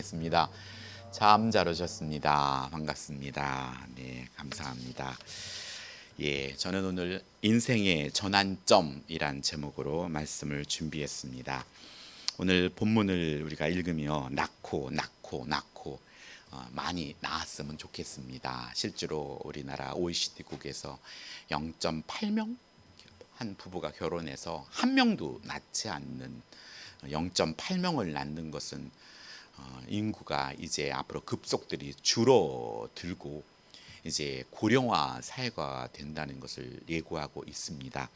시작하겠습니다. 참 잘 오셨습니다. 반갑습니다. 네, 감사합니다. 예, 저는 오늘 인생의 전환점이란 제목으로 말씀을 준비했습니다. 오늘 본문을 우리가 읽으며 낳고 많이 낳았으면 좋겠습니다. 실제로 우리나라 OECD국에서 0.8명 한 부부가 결혼해서 한 명도 낳지 않는 0.8명을 낳는 것은 인구가 이제 앞으로 급속들이 줄어들고 이제 고령화 사회가 된다는 것을 예고하고 있습니다.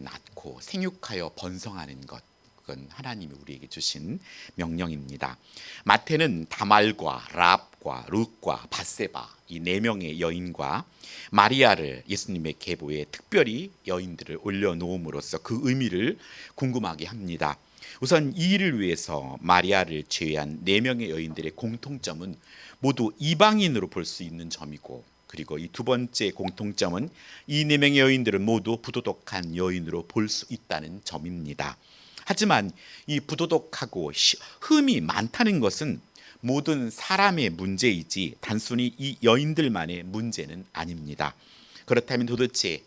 낳고 생육하여 번성하는 것, 그건 하나님이 우리에게 주신 명령입니다. 마태는 다말과 랍과 룻과 밧세바 이 네 명의 여인과 마리아를 예수님의 계보에 특별히 여인들을 올려놓음으로써 그 의미를 궁금하게 합니다. 우선 이 일을 위해서 마리아를 제외한 네 명의 여인들의 공통점은 모두 이방인으로 볼 수 있는 점이고, 그리고 이 두 번째 공통점은 이 네 명의 여인들은 모두 부도덕한 여인으로 볼 수 있다는 점입니다. 하지만 이 부도덕하고 흠이 많다는 것은 모든 사람의 문제이지 단순히 이 여인들만의 문제는 아닙니다. 그렇다면 도대체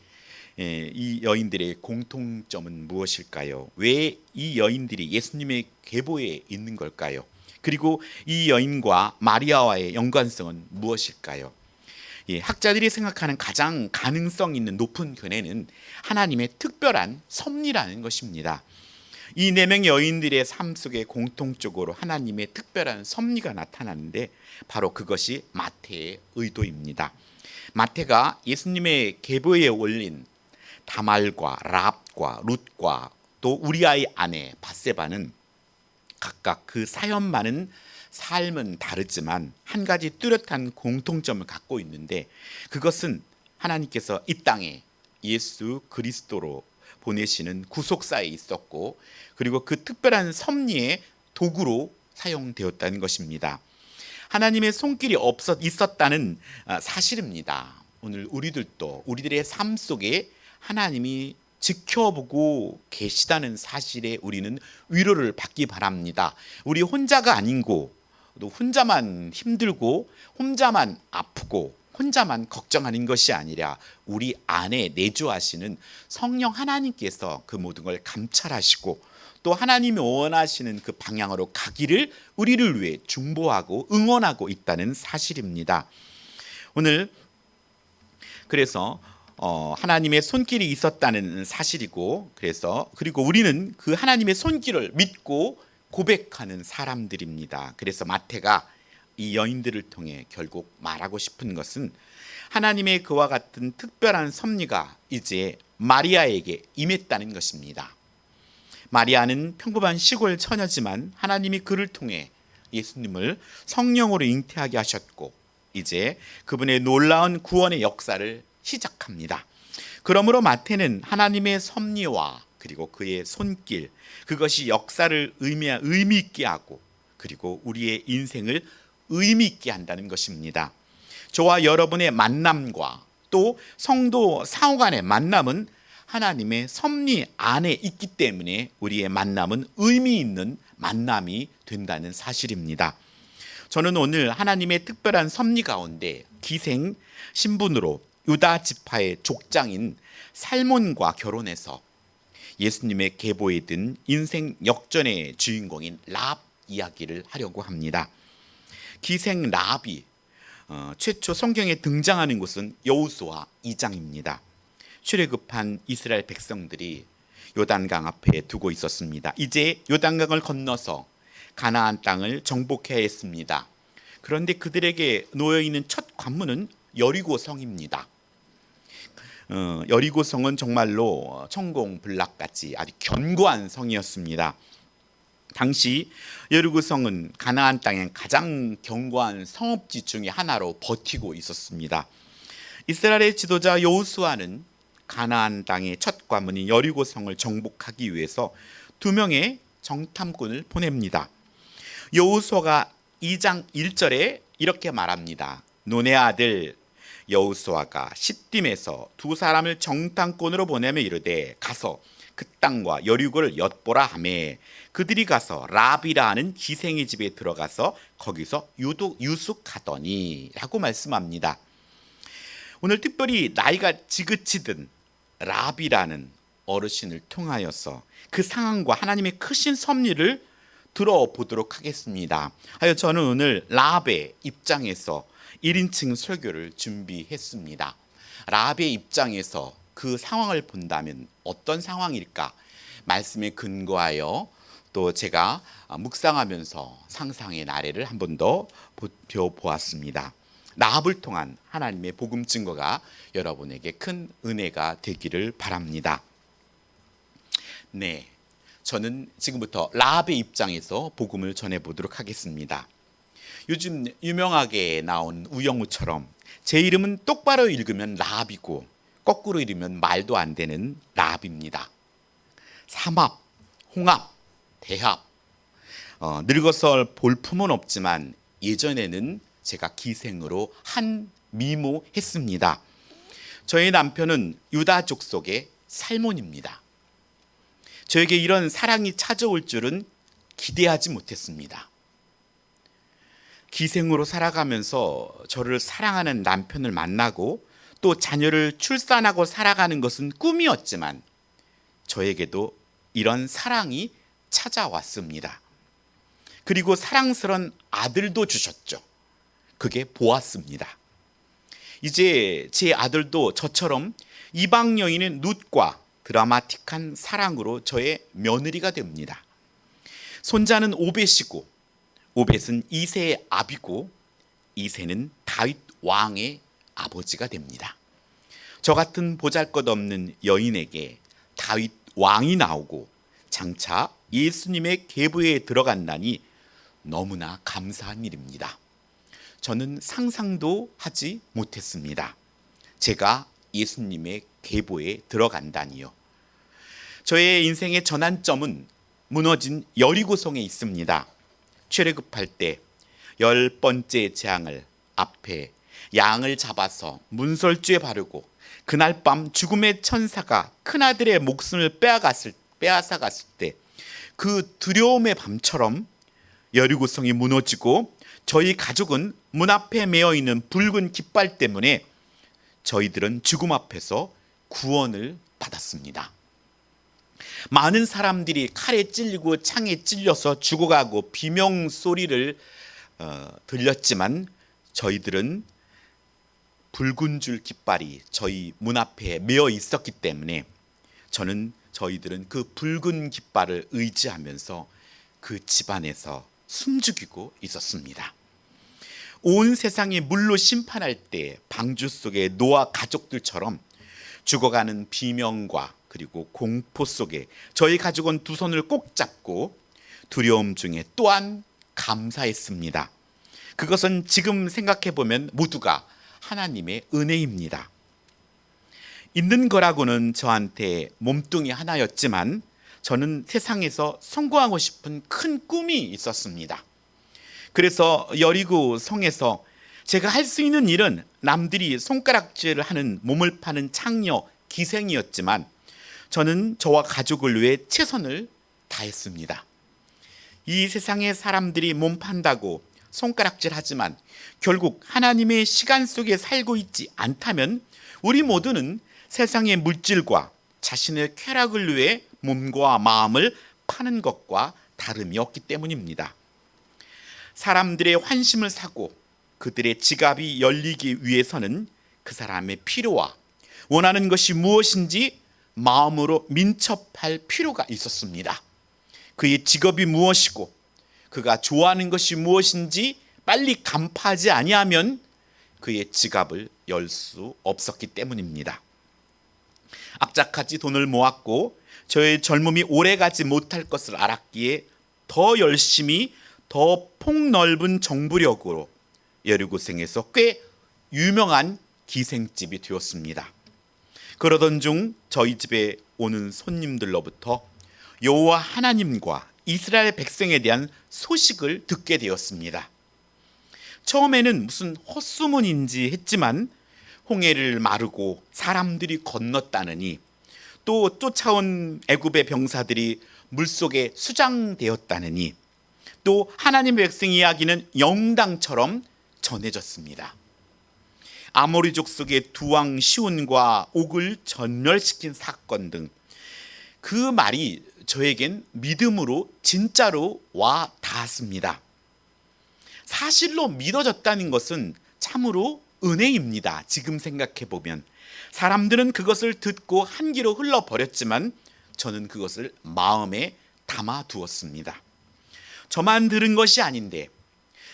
이 여인들의 공통점은 무엇일까요? 왜 이 여인들이 예수님의 계보에 있는 걸까요? 그리고 이 여인과 마리아와의 연관성은 무엇일까요? 학자들이 생각하는 가장 가능성 있는 높은 견해는 하나님의 특별한 섭리라는 것입니다. 이 네 명의 여인들의 삶 속에 공통적으로 하나님의 특별한 섭리가 나타나는데 바로 그것이 마태의 의도입니다. 마태가 예수님의 계보에 올린 다말과 랍과 룻과 또 우리아의 아내 밧세바는 각각 그 사연만은 삶은 다르지만 한 가지 뚜렷한 공통점을 갖고 있는데, 그것은 하나님께서 이 땅에 예수 그리스도로 보내시는 구속사에 있었고, 그리고 그 특별한 섭리의 도구로 사용되었다는 것입니다. 하나님의 손길이 있었다는 사실입니다. 오늘 우리들도 우리들의 삶 속에 하나님이 지켜보고 계시다는 사실에 우리는 위로를 받기 바랍니다. 우리 혼자가 아니고 또 혼자만 힘들고 혼자만 아프고 혼자만 걱정하는 것이 아니라 우리 안에 내주하시는 성령 하나님께서 그 모든 걸 감찰하시고 또 하나님이 원하시는 그 방향으로 가기를 우리를 위해 중보하고 응원하고 있다는 사실입니다. 오늘 그래서 하나님의 손길이 있었다는 사실이고, 그리고 우리는 그 하나님의 손길을 믿고 고백하는 사람들입니다. 그래서 마태가 이 여인들을 통해 결국 말하고 싶은 것은 하나님의 그와 같은 특별한 섭리가 이제 마리아에게 임했다는 것입니다. 마리아는 평범한 시골 처녀지만 하나님이 그를 통해 예수님을 성령으로 잉태하게 하셨고 이제 그분의 놀라운 구원의 역사를 시작합니다. 그러므로 마태는 하나님의 섭리와 그리고 그의 손길, 그것이 역사를 의미 있게 하고 그리고 우리의 인생을 의미 있게 한다는 것입니다. 저와 여러분의 만남과 또 성도 상호 간의 만남은 하나님의 섭리 안에 있기 때문에 우리의 만남은 의미 있는 만남이 된다는 사실입니다. 저는 오늘 하나님의 특별한 섭리 가운데 기생 신분으로 유다 지파의 족장인 살몬과 결혼해서 예수님의 계보에 든 인생 역전의 주인공인 랍 이야기를 하려고 합니다. 기생 랍이 최초 성경에 등장하는 곳은 여호수아 2장입니다. 출애굽한 이스라엘 백성들이 요단강 앞에 두고 있었습니다. 이제 요단강을 건너서 가나안 땅을 정복해야 했습니다. 그런데 그들에게 놓여있는 첫 관문은 여리고성입니다. 여리고성은 정말로 천공불락같이 아주 견고한 성이었습니다. 당시 여리고성은 가나안 땅의 가장 견고한 성읍지 중에 하나로 버티고 있었습니다. 이스라엘의 지도자 여호수아는 가나안 땅의 첫 관문인 여리고성을 정복하기 위해서 2명의 정탐꾼을 보냅니다. 여호수아가 2장 1절에 이렇게 말합니다. 눈의 아들 여호수아가 시딤에서 2 사람을 정탐꾼으로 보내며 이르되 가서 그 땅과 여리고를 엿보라 하매 그들이 가서 랍이라 하는 기생의 집에 들어가서 거기서 유숙하더니 라고 말씀합니다. 오늘 특별히 나이가 지긋지든 랍이라는 어르신을 통하여서 그 상황과 하나님의 크신 섭리를 들어보도록 하겠습니다. 하여 저는 오늘 랍의 입장에서 1인칭 설교를 준비했습니다. 랍의 입장에서 그 상황을 본다면 어떤 상황일까? 말씀에 근거하여 또 제가 묵상하면서 상상의 나래를 한 번 더 보았습니다. 랍을 통한 하나님의 복음 증거가 여러분에게 큰 은혜가 되기를 바랍니다. 네, 저는 지금부터 랍의 입장에서 복음을 전해보도록 하겠습니다. 요즘 유명하게 나온 우영우처럼 제 이름은 똑바로 읽으면 랍이고 거꾸로 읽으면 말도 안 되는 랍입니다. 삼합, 홍합, 대합, 늙어서 볼품은 없지만 예전에는 제가 기생으로 한 미모했습니다. 저희 남편은 유다족 속의 살몬입니다. 저에게 이런 사랑이 찾아올 줄은 기대하지 못했습니다. 기생으로 살아가면서 저를 사랑하는 남편을 만나고 또 자녀를 출산하고 살아가는 것은 꿈이었지만 저에게도 이런 사랑이 찾아왔습니다. 그리고 사랑스러운 아들도 주셨죠. 그게 보았습니다. 이제 제 아들도 저처럼 이방 여인의 룻과 드라마틱한 사랑으로 저의 며느리가 됩니다. 손자는 오벳이고 오벳은 이새의 아비고 이새는 다윗 왕의 아버지가 됩니다. 저 같은 보잘것없는 여인에게 다윗 왕이 나오고 장차 예수님의 계보에 들어간다니 너무나 감사한 일입니다. 저는 상상도 하지 못했습니다. 제가 예수님의 계보에 들어간다니요. 저의 인생의 전환점은 무너진 여리고성에 있습니다. 출애굽할 때 10번째 재앙을 앞에 양을 잡아서 문설주에 바르고 그날 밤 죽음의 천사가 큰아들의 목숨을 빼앗아 갔을 때 그 두려움의 밤처럼 여리고성이 무너지고 저희 가족은 문 앞에 메어 있는 붉은 깃발 때문에 저희들은 죽음 앞에서 구원을 받았습니다. 많은 사람들이 칼에 찔리고 창에 찔려서 죽어가고 비명 소리를 들렸지만 저희들은 붉은 줄 깃발이 저희 문 앞에 메어 있었기 때문에 저희들은 그 붉은 깃발을 의지하면서 그 집안에서 숨죽이고 있었습니다. 온 세상이 물로 심판할 때 방주 속의 노아 가족들처럼 죽어가는 비명과 그리고 공포 속에 저희 가족은 두 손을 꼭 잡고 두려움 중에 또한 감사했습니다. 그것은 지금 생각해 보면 모두가 하나님의 은혜입니다. 있는 거라고는 저한테 몸뚱이 하나였지만 저는 세상에서 성공하고 싶은 큰 꿈이 있었습니다. 그래서 여리고 성에서 제가 할 수 있는 일은 남들이 손가락질을 하는 몸을 파는 창녀 기생이었지만 저는 저와 가족을 위해 최선을 다했습니다. 이 세상의 사람들이 몸 판다고 손가락질하지만 결국 하나님의 시간 속에 살고 있지 않다면 우리 모두는 세상의 물질과 자신의 쾌락을 위해 몸과 마음을 파는 것과 다름이 없기 때문입니다. 사람들의 환심을 사고 그들의 지갑이 열리기 위해서는 그 사람의 필요와 원하는 것이 무엇인지 마음으로 민첩할 필요가 있었습니다. 그의 직업이 무엇이고 그가 좋아하는 것이 무엇인지 빨리 간파하지 아니하면 그의 지갑을 열 수 없었기 때문입니다. 악착같이 돈을 모았고 저의 젊음이 오래가지 못할 것을 알았기에 더 열심히 더 폭넓은 정부력으로 여리고성에서 꽤 유명한 기생집이 되었습니다. 그러던 중 저희 집에 오는 손님들로부터 여호와 하나님과 이스라엘 백성에 대한 소식을 듣게 되었습니다. 처음에는 무슨 헛소문인지 했지만 홍해를 마르고 사람들이 건넜다느니 또 쫓아온 애굽의 병사들이 물속에 수장되었다느니 또 하나님의 백성 이야기는 영당처럼 전해졌습니다. 아모리 족속의 두 왕 시온과 옥을 전멸시킨 사건 등 그 말이 저에겐 믿음으로 진짜로 와 닿았습니다. 사실로 믿어졌다는 것은 참으로 은혜입니다. 지금 생각해 보면 사람들은 그것을 듣고 한 귀로 흘러버렸지만 저는 그것을 마음에 담아 두었습니다. 저만 들은 것이 아닌데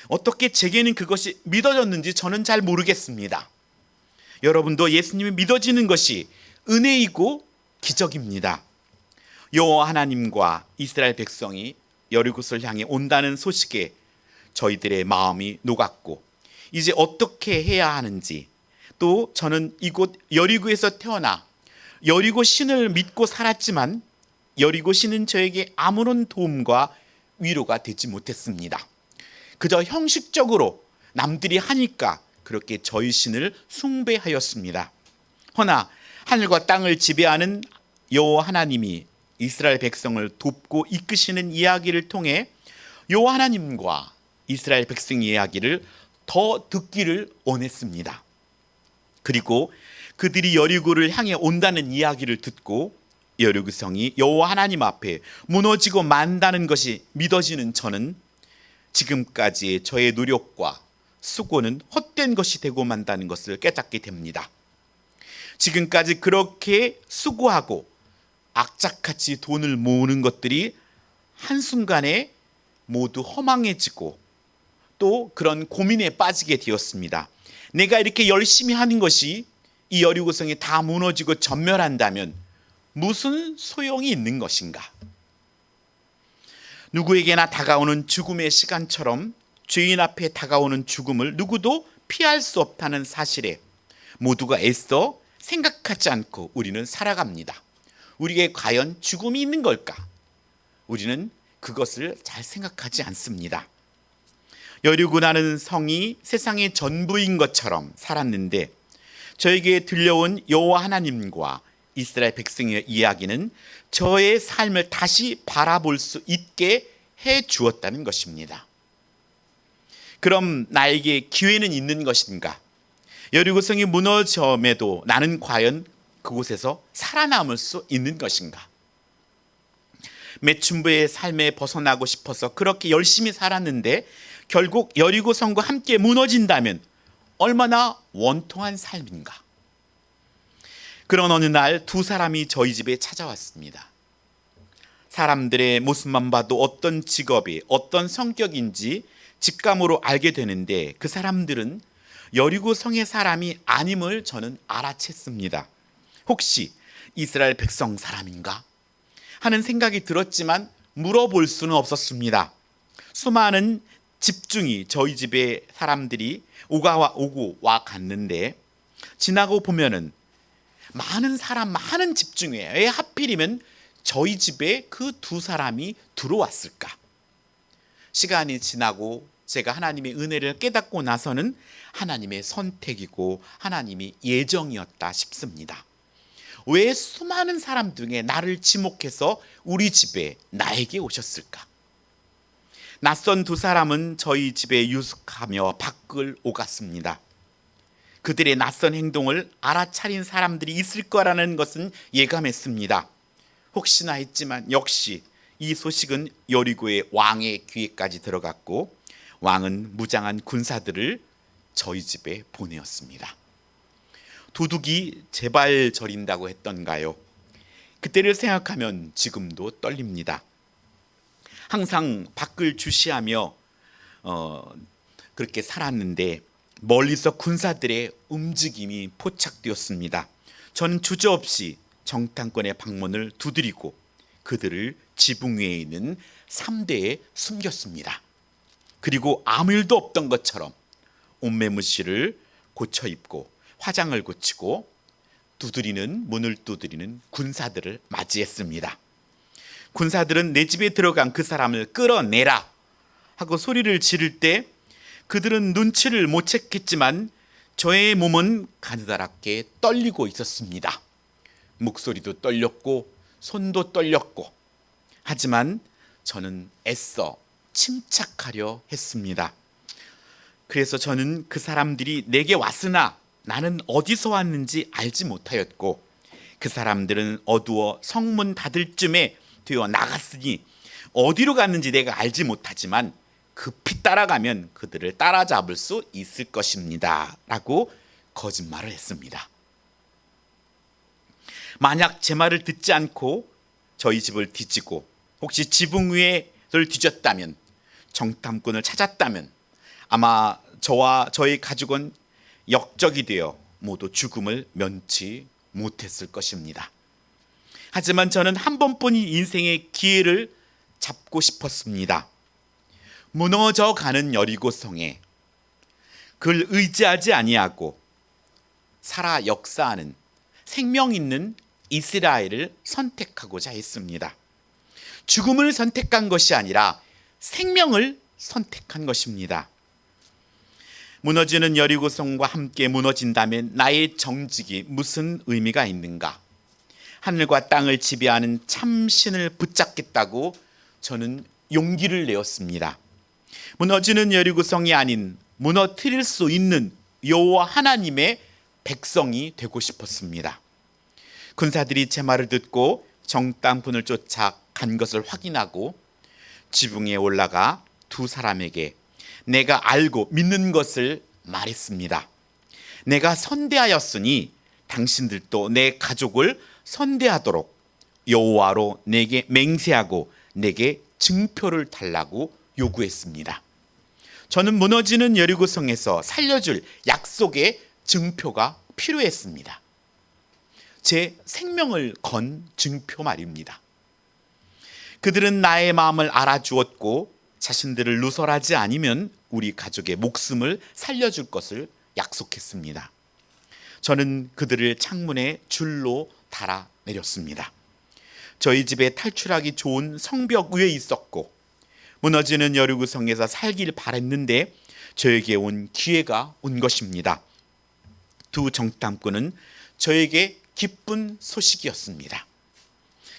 어떻게 제게는 그것이 믿어졌는지 저는 잘 모르겠습니다. 여러분도 예수님이 믿어지는 것이 은혜이고 기적입니다. 여호와 하나님과 이스라엘 백성이 여리고를 향해 온다는 소식에 저희들의 마음이 녹았고 이제 어떻게 해야 하는지, 또 저는 이곳 여리고에서 태어나 여리고 신을 믿고 살았지만 여리고 신은 저에게 아무런 도움과 위로가 되지 못했습니다. 그저 형식적으로 남들이 하니까 그렇게 저희 신을 숭배하였습니다. 허나 하늘과 땅을 지배하는 여호와 하나님이 이스라엘 백성을 돕고 이끄시는 이야기를 통해 여호와 하나님과 이스라엘 백성의 이야기를 더 듣기를 원했습니다. 그리고 그들이 여리고를 향해 온다는 이야기를 듣고 여리고 성이 여호와 하나님 앞에 무너지고 만다는 것이 믿어지는 저는 지금까지의 저의 노력과 수고는 헛된 것이 되고 만다는 것을 깨닫게 됩니다. 지금까지 그렇게 수고하고 악착같이 돈을 모으는 것들이 한순간에 모두 허망해지고 또 그런 고민에 빠지게 되었습니다. 내가 이렇게 열심히 하는 것이 이 여리고성이 다 무너지고 전멸한다면 무슨 소용이 있는 것인가? 누구에게나 다가오는 죽음의 시간처럼 죄인 앞에 다가오는 죽음을 누구도 피할 수 없다는 사실에 모두가 애써 생각하지 않고 우리는 살아갑니다. 우리에게 과연 죽음이 있는 걸까? 우리는 그것을 잘 생각하지 않습니다. 여리고라는 성이 세상의 전부인 것처럼 살았는데 저에게 들려온 여호와 하나님과 이스라엘 백성의 이야기는 저의 삶을 다시 바라볼 수 있게 해 주었다는 것입니다. 그럼 나에게 기회는 있는 것인가? 여리고성이 무너짐에도 나는 과연 그곳에서 살아남을 수 있는 것인가? 매춘부의 삶에 벗어나고 싶어서 그렇게 열심히 살았는데 결국 여리고성과 함께 무너진다면 얼마나 원통한 삶인가? 그런 어느 날 두 사람이 저희 집에 찾아왔습니다. 사람들의 모습만 봐도 어떤 직업이 어떤 성격인지 직감으로 알게 되는데 그 사람들은 여리고성의 사람이 아님을 저는 알아챘습니다. 혹시 이스라엘 백성 사람인가 하는 생각이 들었지만 물어볼 수는 없었습니다. 수많은 집중이 저희 집에 사람들이 오고 와 갔는데 지나고 보면은 많은 사람, 많은 집중이에요. 왜 하필이면 저희 집에 그 두 사람이 들어왔을까? 시간이 지나고 제가 하나님의 은혜를 깨닫고 나서는 하나님의 선택이고 하나님의 예정이었다 싶습니다. 왜 수많은 사람 중에 나를 지목해서 우리 집에 나에게 오셨을까? 낯선 두 사람은 저희 집에 유숙하며 밖을 오갔습니다. 그들의 낯선 행동을 알아차린 사람들이 있을 거라는 것은 예감했습니다. 혹시나 했지만 역시 이 소식은 여리고의 왕의 귀에까지 들어갔고 왕은 무장한 군사들을 저희 집에 보내었습니다. 도둑이 제발 저린다고 했던가요? 그때를 생각하면 지금도 떨립니다. 항상 밖을 주시하며 그렇게 살았는데 멀리서 군사들의 움직임이 포착되었습니다. 저는 주저없이 정탐꾼의 방문을 두드리고 그들을 지붕 위에 있는 3대에 숨겼습니다. 그리고 아무 일도 없던 것처럼 옷매무시를 고쳐 입고 화장을 고치고 문을 두드리는 군사들을 맞이했습니다. 군사들은 내 집에 들어간 그 사람을 끌어내라 하고 소리를 지를 때 그들은 눈치를 못 챘겠지만 저의 몸은 가느다랗게 떨리고 있었습니다. 목소리도 떨렸고 손도 떨렸고, 하지만 저는 애써 침착하려 했습니다. 그래서 저는 그 사람들이 내게 왔으나 나는 어디서 왔는지 알지 못하였고, 그 사람들은 어두워 성문 닫을 쯤에 되어 나갔으니 어디로 갔는지 내가 알지 못하지만 급히 따라가면 그들을 따라잡을 수 있을 것입니다 라고 거짓말을 했습니다. 만약 제 말을 듣지 않고 저희 집을 뒤지고 혹시 지붕 위를 뒤졌다면, 정탐꾼을 찾았다면 아마 저와 저희 가족은 역적이 되어 모두 죽음을 면치 못했을 것입니다. 하지만 저는 한 번뿐인 인생의 기회를 잡고 싶었습니다. 무너져 가는 여리고성에 그를 의지하지 아니하고 살아 역사하는 생명 있는 이스라엘을 선택하고자 했습니다. 죽음을 선택한 것이 아니라 생명을 선택한 것입니다. 무너지는 여리고성과 함께 무너진다면 나의 정직이 무슨 의미가 있는가? 하늘과 땅을 지배하는 참신을 붙잡겠다고 저는 용기를 내었습니다. 무너지는 여리고성이 아닌 무너뜨릴 수 있는 여호와 하나님의 백성이 되고 싶었습니다. 군사들이 제 말을 듣고 정탐꾼을 쫓아 간 것을 확인하고 지붕에 올라가 두 사람에게 내가 알고 믿는 것을 말했습니다. 내가 선대하였으니 당신들도 내 가족을 선대하도록 여호와로 내게 맹세하고 내게 증표를 달라고 요구했습니다. 저는 무너지는 여리고성에서 살려줄 약속의 증표가 필요했습니다. 제 생명을 건 증표 말입니다. 그들은 나의 마음을 알아주었고 자신들을 누설하지 않으면 우리 가족의 목숨을 살려줄 것을 약속했습니다. 저는 그들을 창문에 줄로 달아 내렸습니다. 저희 집에 탈출하기 좋은 성벽 위에 있었고 무너지는 여리고성에서 살길 바랬는데 저에게 온 기회가 온 것입니다. 두 정탐꾼은 저에게 기쁜 소식이었습니다.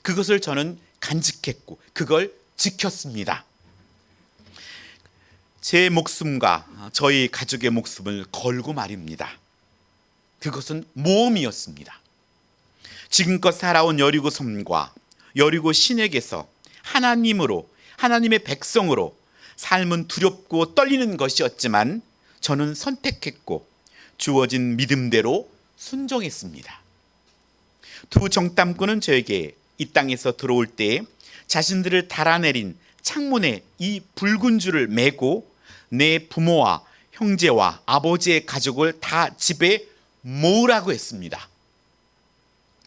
그것을 저는 간직했고 그걸 지켰습니다. 제 목숨과 저희 가족의 목숨을 걸고 말입니다. 그것은 모험이었습니다. 지금껏 살아온 여리고성과 여리고 신에게서 하나님으로, 하나님의 백성으로 삶은 두렵고 떨리는 것이었지만 저는 선택했고 주어진 믿음대로 순종했습니다. 두 정탐꾼은 저에게 이 땅에서 들어올 때 자신들을 달아내린 창문에 이 붉은 줄을 메고 내 부모와 형제와 아버지의 가족을 다 집에 모으라고 했습니다.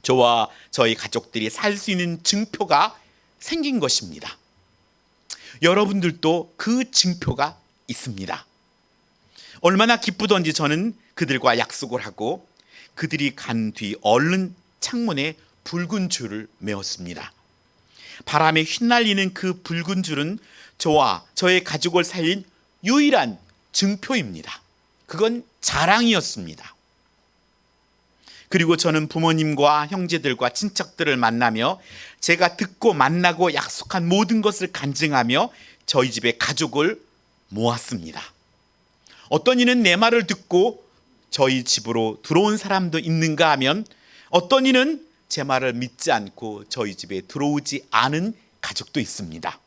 저와 저희 가족들이 살 수 있는 증표가 생긴 것입니다. 여러분들도 그 증표가 있습니다. 얼마나 기쁘던지 저는 그들과 약속을 하고 그들이 간 뒤 얼른 창문에 붉은 줄을 메었습니다. 바람에 휘날리는 그 붉은 줄은 저와 저의 가족을 살린 유일한 증표입니다. 그건 자랑이었습니다. 그리고 저는 부모님과 형제들과 친척들을 만나며 제가 듣고 만나고 약속한 모든 것을 간증하며 저희 집의 가족을 모았습니다. 어떤 이는 내 말을 듣고 저희 집으로 들어온 사람도 있는가 하면 어떤 이는 제 말을 믿지 않고 저희 집에 들어오지 않은 가족도 있습니다.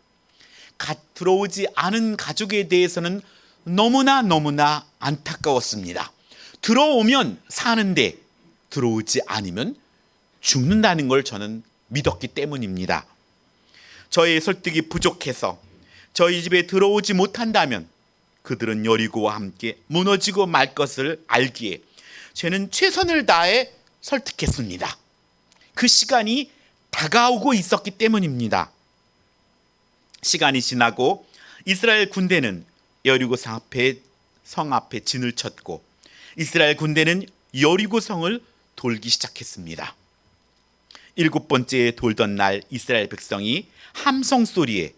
들어오지 않은 가족에 대해서는 너무나 안타까웠습니다. 들어오면 사는데 들어오지 않으면 죽는다는 걸 저는 믿었기 때문입니다. 저의 설득이 부족해서 저희 집에 들어오지 못한다면 그들은 여리고와 함께 무너지고 말 것을 알기에 저는 최선을 다해 설득했습니다. 그 시간이 다가오고 있었기 때문입니다. 시간이 지나고 이스라엘 군대는 여리고 성 앞에 진을 쳤고 이스라엘 군대는 여리고 성을 돌기 시작했습니다. 7번째 돌던 날 이스라엘 백성이 함성 소리에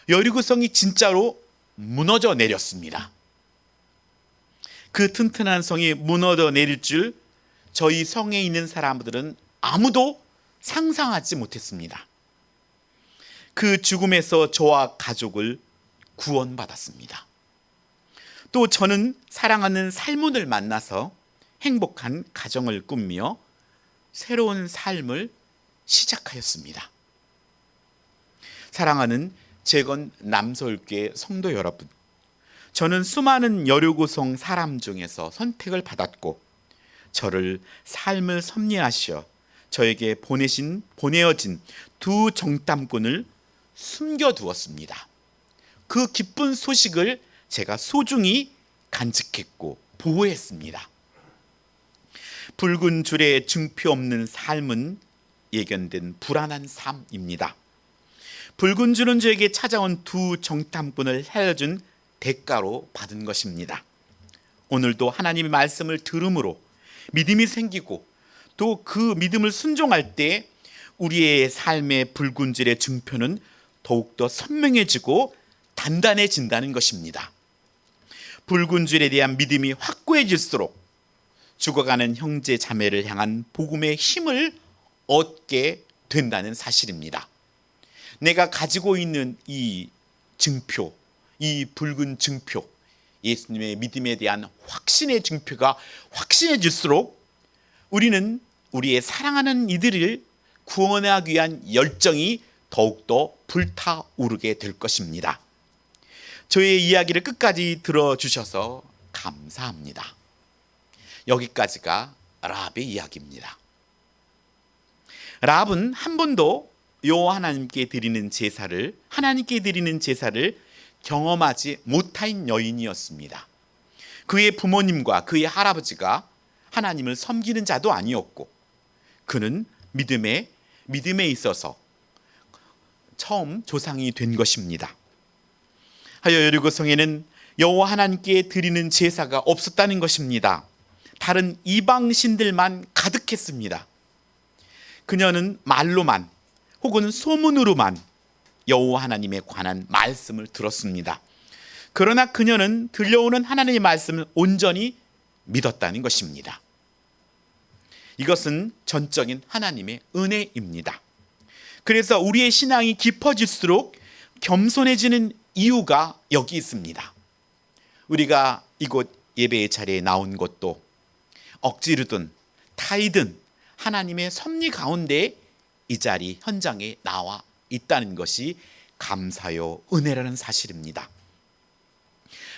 여리고 성이 진짜로 무너져 내렸습니다. 그 튼튼한 성이 무너져 내릴 줄 저희 성에 있는 사람들은 아무도 상상하지 못했습니다. 그 죽음에서 저와 가족을 구원받았습니다. 또 저는 사랑하는 살문을 만나서 행복한 가정을 꾸며 새로운 삶을 시작하였습니다. 사랑하는 재건 남서울교회 성도 여러분, 저는 수많은 여류구성 사람 중에서 선택을 받았고 저를 삶을 섭리하시어 저에게 보내어진 두 정탐꾼을 숨겨두었습니다. 그 기쁜 소식을 제가 소중히 간직했고 보호했습니다. 붉은 줄에 증표 없는 삶은 예견된 불안한 삶입니다. 붉은 줄은 저에게 찾아온 두 정탐꾼을 살려준 대가로 받은 것입니다. 오늘도 하나님의 말씀을 들음으로 믿음이 생기고 또 그 믿음을 순종할 때 우리의 삶의 붉은 줄의 증표는 더욱더 선명해지고 단단해진다는 것입니다. 붉은 줄에 대한 믿음이 확고해질수록 죽어가는 형제 자매를 향한 복음의 힘을 얻게 된다는 사실입니다. 내가 가지고 있는 이 증표, 이 붉은 증표, 예수님의 믿음에 대한 확신의 증표가 확신해질수록 우리는 우리의 사랑하는 이들을 구원하기 위한 열정이 더욱더 불타오르게 될 것입니다. 저의 이야기를 끝까지 들어주셔서 감사합니다. 여기까지가 라합의 이야기입니다. 라합은 한 번도 여호와 하나님께 드리는 제사를 경험하지 못한 여인이었습니다. 그의 부모님과 그의 할아버지가 하나님을 섬기는 자도 아니었고 그는 믿음에 있어서 처음 조상이 된 것입니다. 하여 여리고성에는 여호와 하나님께 드리는 제사가 없었다는 것입니다. 다른 이방 신들만 가득했습니다. 그녀는 말로만 혹은 소문으로만 여호와 하나님에 관한 말씀을 들었습니다. 그러나 그녀는 들려오는 하나님의 말씀을 온전히 믿었다는 것입니다. 이것은 전적인 하나님의 은혜입니다. 그래서 우리의 신앙이 깊어질수록 겸손해지는 이유가 여기 있습니다. 우리가 이곳 예배의 자리에 나온 것도 억지로든 타이든 하나님의 섭리 가운데 이 자리 현장에 나와 있다는 것이 감사요 은혜라는 사실입니다.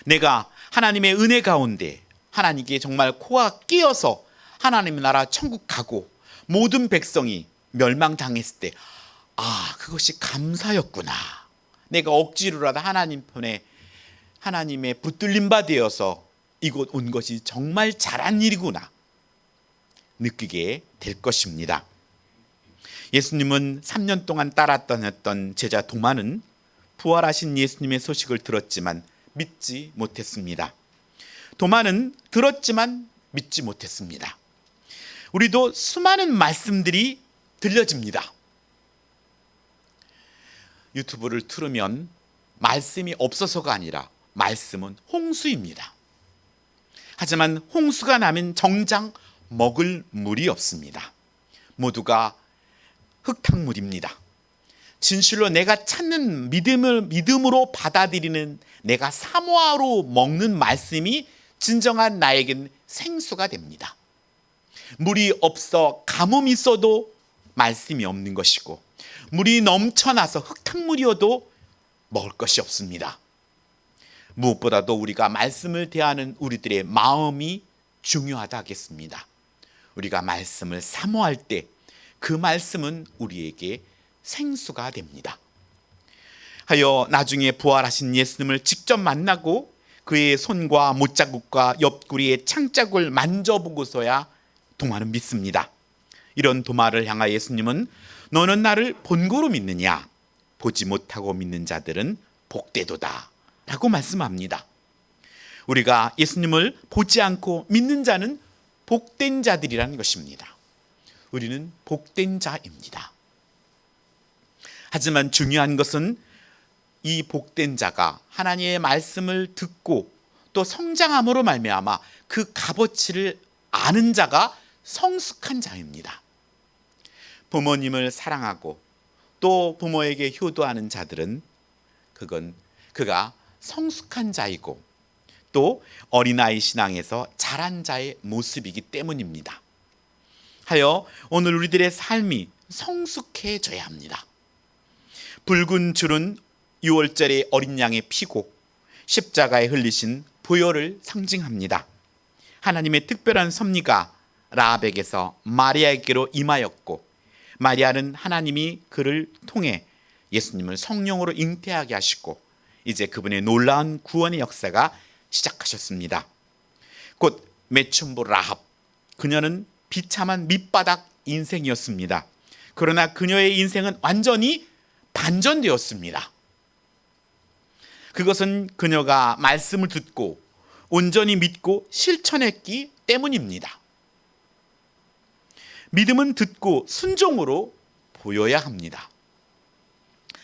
내가 하나님의 은혜 가운데 하나님께 정말 코가 끼어서 하나님의 나라 천국 가고 모든 백성이 멸망당했을 때 그것이 감사였구나. 내가 억지로라도 하나님 편에 하나님의 붙들림 받아서 이곳 온 것이 정말 잘한 일이구나 느끼게 될 것입니다. 예수님은 3년 동안 따라다녔던 제자 도마는 부활하신 예수님의 소식을 들었지만 믿지 못했습니다. 도마는 들었지만 믿지 못했습니다. 우리도 수많은 말씀들이 들려집니다. 유튜브를 틀으면 말씀이 없어서가 아니라 말씀은 홍수입니다. 하지만 홍수가 나면 정작 먹을 물이 없습니다. 모두가 흙탕물입니다. 진실로 내가 찾는 믿음으로 받아들이는 내가 사모하러 먹는 말씀이 진정한 나에겐 생수가 됩니다. 물이 없어 가뭄이 있어도 말씀이 없는 것이고 물이 넘쳐나서 흙탕물이어도 먹을 것이 없습니다. 무엇보다도 우리가 말씀을 대하는 우리들의 마음이 중요하다 하겠습니다. 우리가 말씀을 사모할 때 그 말씀은 우리에게 생수가 됩니다. 하여 나중에 부활하신 예수님을 직접 만나고 그의 손과 못자국과 옆구리의 창자국을 만져보고서야 도마는 믿습니다. 이런 도마를 향하여 예수님은 너는 나를 본고로 믿느냐? 보지 못하고 믿는 자들은 복되도다 라고 말씀합니다. 우리가 예수님을 보지 않고 믿는 자는 복된 자들이라는 것입니다. 우리는 복된 자입니다. 하지만 중요한 것은 이 복된 자가 하나님의 말씀을 듣고 또 성장함으로 말미암아 그 값어치를 아는 자가 성숙한 자입니다. 부모님을 사랑하고 또 부모에게 효도하는 자들은 그가 성숙한 자이고 또 어린아이 신앙에서 자란 자의 모습이기 때문입니다. 하여 오늘 우리들의 삶이 성숙해져야 합니다. 붉은 줄은 유월절의 어린 양의 피고 십자가에 흘리신 보혈을 상징합니다. 하나님의 특별한 섭리가 라합에게서 마리아에게로 임하였고 마리아는 하나님이 그를 통해 예수님을 성령으로 잉태하게 하시고 이제 그분의 놀라운 구원의 역사가 시작하셨습니다. 곧 매춘부 라합, 그녀는 비참한 밑바닥 인생이었습니다. 그러나 그녀의 인생은 완전히 반전되었습니다. 그것은 그녀가 말씀을 듣고 온전히 믿고 실천했기 때문입니다. 믿음은 듣고 순종으로 보여야 합니다.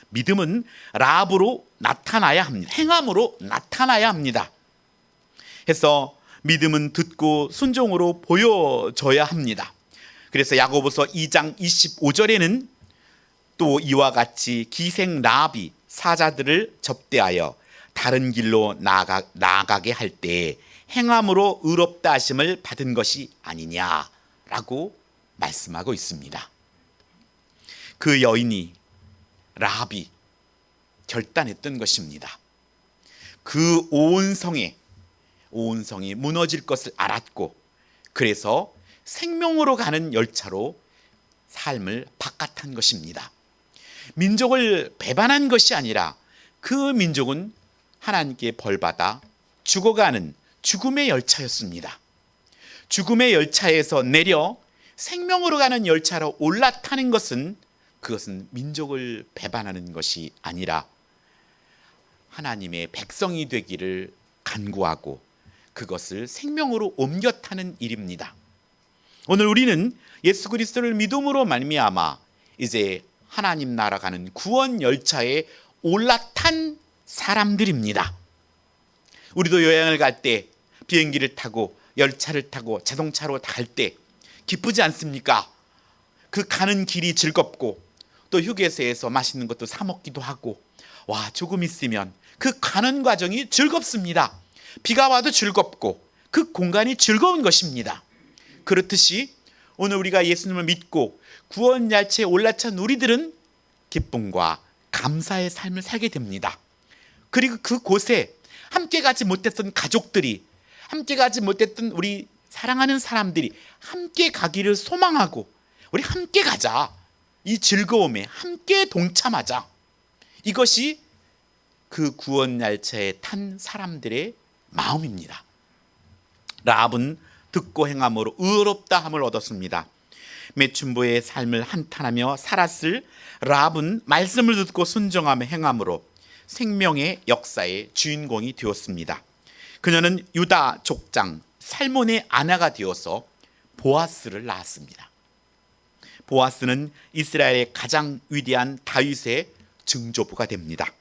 믿음은 라합으로 나타나야 합니다. 행함으로 나타나야 합니다. 해서 믿음은 듣고 순종으로 보여져야 합니다. 그래서 야고보서 2장 25절에는 또 이와 같이 기생 라합이 사자들을 접대하여 다른 길로 나아가게 할 때 행함으로 의롭다 하심을 받은 것이 아니냐라고 말씀하고 있습니다. 그 여인이 라합이 결단했던 것입니다. 그 온 성이 무너질 것을 알았고 그래서 생명으로 가는 열차로 삶을 바깥한 것입니다. 민족을 배반한 것이 아니라 그 민족은 하나님께 벌받아 죽어가는 죽음의 열차였습니다. 죽음의 열차에서 내려 생명으로 가는 열차로 올라타는 것은 그것은 민족을 배반하는 것이 아니라 하나님의 백성이 되기를 간구하고 그것을 생명으로 옮겨 타는 일입니다. 오늘 우리는 예수 그리스도를 믿음으로 말미암아 이제 하나님 나라 가는 구원 열차에 올라탄 사람들입니다. 우리도 여행을 갈 때 비행기를 타고 열차를 타고 자동차로 갈 때 기쁘지 않습니까? 그 가는 길이 즐겁고 또 휴게소에서 맛있는 것도 사 먹기도 하고 와 조금 있으면 그 가는 과정이 즐겁습니다. 비가 와도 즐겁고 그 공간이 즐거운 것입니다. 그렇듯이 오늘 우리가 예수님을 믿고 구원 열차에 올라찬 우리들은 기쁨과 감사의 삶을 살게 됩니다. 그리고 그곳에 함께 가지 못했던 가족들이, 함께 가지 못했던 우리 사랑하는 사람들이 함께 가기를 소망하고 우리 함께 가자. 이 즐거움에 함께 동참하자. 이것이 그 구원 열차에 탄 사람들의 마음입니다. 라합은 듣고 행함으로 의롭다함을 얻었습니다. 매춘부의 삶을 한탄하며 살았을 라합은 말씀을 듣고 순종하며 행함으로 생명의 역사의 주인공이 되었습니다. 그녀는 유다 족장 살몬의 아내가 되어서 보아스를 낳았습니다. 보아스는 이스라엘의 가장 위대한 다윗의 증조부가 됩니다.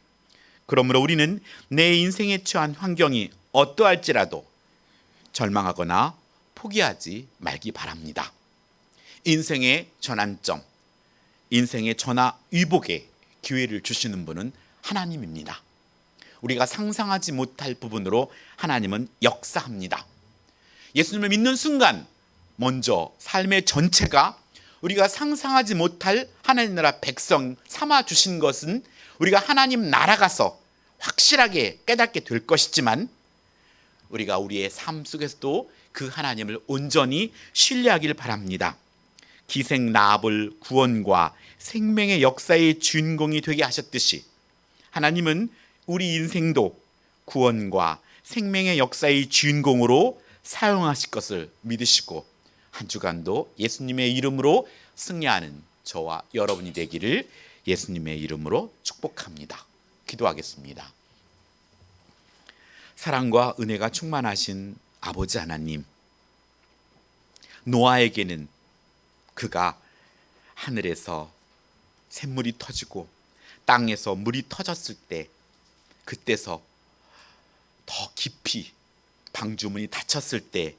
그러므로 우리는 내 인생에 처한 환경이 어떠할지라도 절망하거나 포기하지 말기 바랍니다. 인생의 전환점, 인생의 전화위복의 기회를 주시는 분은 하나님입니다. 우리가 상상하지 못할 부분으로 하나님은 역사합니다. 예수님을 믿는 순간 먼저 삶의 전체가 우리가 상상하지 못할 하나님 나라 백성 삼아 주신 것은 우리가 하나님 나라 가서 확실하게 깨닫게 될 것이지만 우리가 우리의 삶 속에서도 그 하나님을 온전히 신뢰하길 바랍니다. 기생 라합을 구원과 생명의 역사의 주인공이 되게 하셨듯이 하나님은 우리 인생도 구원과 생명의 역사의 주인공으로 사용하실 것을 믿으시고 한 주간도 예수님의 이름으로 승리하는 저와 여러분이 되기를 예수님의 이름으로 축복합니다. 기도하겠습니다. 사랑과 은혜가 충만하신 아버지 하나님, 노아에게는 그가 하늘에서 샘물이 터지고 땅에서 물이 터졌을 때 그때서 더 깊이 방주문이 닫혔을 때